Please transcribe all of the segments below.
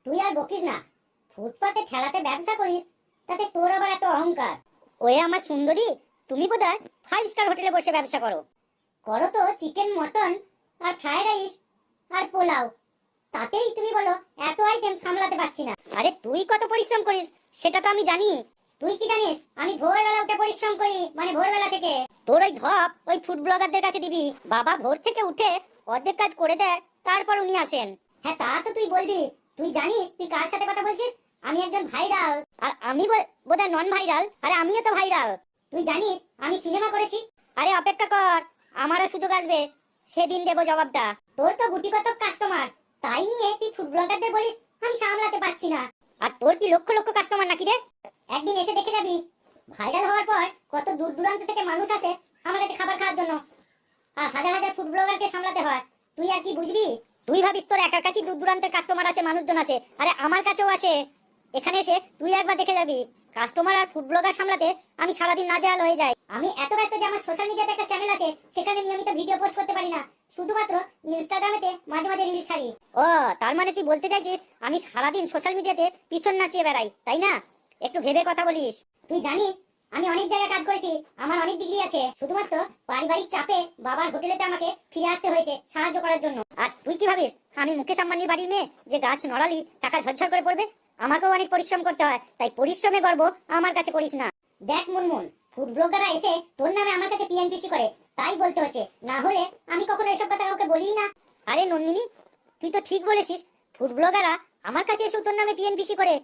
তুই আর বকিস না। ফুটপাতে ঠেলাতে ব্যবসা করিস, তাতে তোর আবার এত অহংকার? ওয়ে আমার সুন্দরী, তুমি বোধহয় 5 স্টার হোটেলে বসে ব্যবসা করো। করো তো চিকেন, মটন আর ফ্রাইড রাইস আর পোলাও, তাতেই তুমি বলো এত আইটেম সামলাতে পারছি না। আরে তুই কত পরিশ্রম করিস সেটা তো আমি জানি। তুই কি জানিস আমি ভোরবেলা উঠে পরিশ্রম করি, মানে ভোরবেলা থেকে। তোর ওই ধপ ওই ফুড ব্লগারদের কাছে দিবি। বাবা ভোর থেকে উঠে অর্ধেক কাজ করে দেয়, তারপর উনি আসেন। হ্যাঁ তা তো তুই বলবি। তুই জানিস তুই কার সাথে কথা বলছিস? আমি একজন ভাইরাল, আর আমি বোধহয় নন ভাইরাল। আরে আমিও তো ভাইরাল। তুই জানিস আমি সিনেমা করেছি। আরে অপেক্ষা কর, আমারও সুযোগ আসবে, সেদিন দেবো জবাবটা। তোর তো গুটি কত কাস্টমার, তাই নিয়ে তুই ফুড ব্লগারদের বলিস আমি সামলাতে পারছি না। আর তোর কি লক্ষ লক্ষ কাস্টমার নাকি রে? একদিন এসে দেখে যাবি ভাইরাল হওয়ার পর কত দূর দূরান্ত থেকে মানুষ আসে আমার কাছে খাবার খাওয়ার জন্য, আর হাজার হাজার ফুড ব্লগারকে সামলাতে হয়। তুই আর কি বুঝবি? তুই ভাবিস তোর একার কাছেই দূর দূরান্তের কাস্টমার আসে, মানুষজন আসে। আরে আমার কাছেও আসে। এখানে এসে তুই একবার দেখে যাবি কাস্টমার আর ফুড ব্লগার সামলাতে আমি সারাদিন নাজেহাল হয়ে যাই। আমি এত ব্যস্ত যে আমার সোশ্যাল মিডিয়াতে একটা চ্যানেল আছে, সেখানে নিয়মিত ভিডিও পোস্ট করতে পারি না। শুধুমাত্র ইনস্টাগ্রামেতে মাঝে মাঝে রিল ছাড়ি। ও তার মানে তুই বলতে চাইছিস আমি সারাদিন সোশ্যাল মিডিয়াতে পিছন নাচিয়ে বেড়াই, তাই না? একটু ভেবে কথা বলিস। তুই জানিস আমি অনেক জায়গায় কাজ করেছি, আমার অনেক ডিগ্রি আছে। শুধুমাত্র পারিবারিক চাপে বাবার হোটেলেতে আমাকে ফিরে আসতে হয়েছে সাহায্য করার জন্য। আর তুই কি ভাবিস আমি মুকেশ আম্বানির বাড়ির মেয়ে যে গাছ নড়ালি টাকা ঝরঝর করে পড়বে? আমাকেও অনেক পরিশ্রম করতে হয়, তাই পরিশ্রমে গর্ব আমার কাছে করিস না। দেখ মুনমুন, ফুড ব্লগাররা এসে তোর নামে আমার কাছে পিএনপিসি করে, তাই বলতে হচ্ছে, না হলে আমি কখনো এসব কথা কাউকে বলি না। আরে নন্দিনী, তুই তো ঠিক বলেছিস, ফুড ব্লগাররা আমার কাছে এসে তোর নামে পিএনপিসি করে,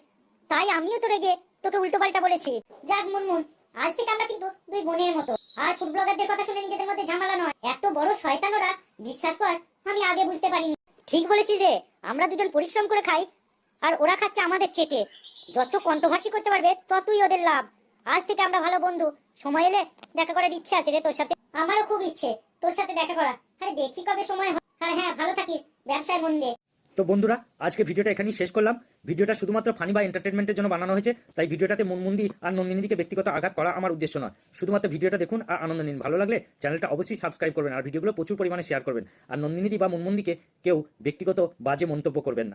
তাই আমিও তো রেগে তোকে উল্টো পাল্টা বলেছি। যাক মুনমুন, আজ থেকে আমরা কিন্তু দুই বোনের মতো। আর ফুড ব্লগারদের কথা শুনে নিজেদের মধ্যে ঝামেলা নয়। এত বড় শয়তান ওরা, বিশ্বাস কর আমি আগে বুঝতে পারিনি। ঠিক বলেছিস যে আমরা দুজন পরিশ্রম করে খাই, আর ওরা খাচ্ছে আমাদের চেটে। যত কন্ট্রোভার্সি করতে পারবে ততই ওদের লাভ। আজ থেকে আমরা ভালো বন্ধু। সময় এলে দেখা করার ইচ্ছে আছে রে তোর সাথে। আমারও খুব ইচ্ছে তোর সাথে দেখা করা। আরে দেখি কবে সময় হয়। আর হ্যাঁ, ভালো থাকিস, ব্যবসায় মন দে। তো বন্ধুরা, আজকে ভিডিওটা এখানেই শেষ করলাম। ভিডিওটা শুধুমাত্র ফানি বা এন্টারটেনমেন্টের জন্য বানানো হয়েছে, তাই ভিডিওটাতে মুনমুন্দি আর নন্দিনীদিকে ব্যক্তিগত আঘাত করা আমার উদ্দেশ্য নয়। শুধুমাত্র ভিডিওটা দেখুন আর আনন্দ নিন। ভালো লাগলে চ্যানেলটা অবশ্যই সাবস্ক্রাইব করবেন আর ভিডিওগুলো প্রচুর পরিমাণে শেয়ার করবেন। আর নন্দিনীদি বা মুনমুন্দিকে কেউ ব্যক্তিগত বাজে মন্তব্য করবেন না।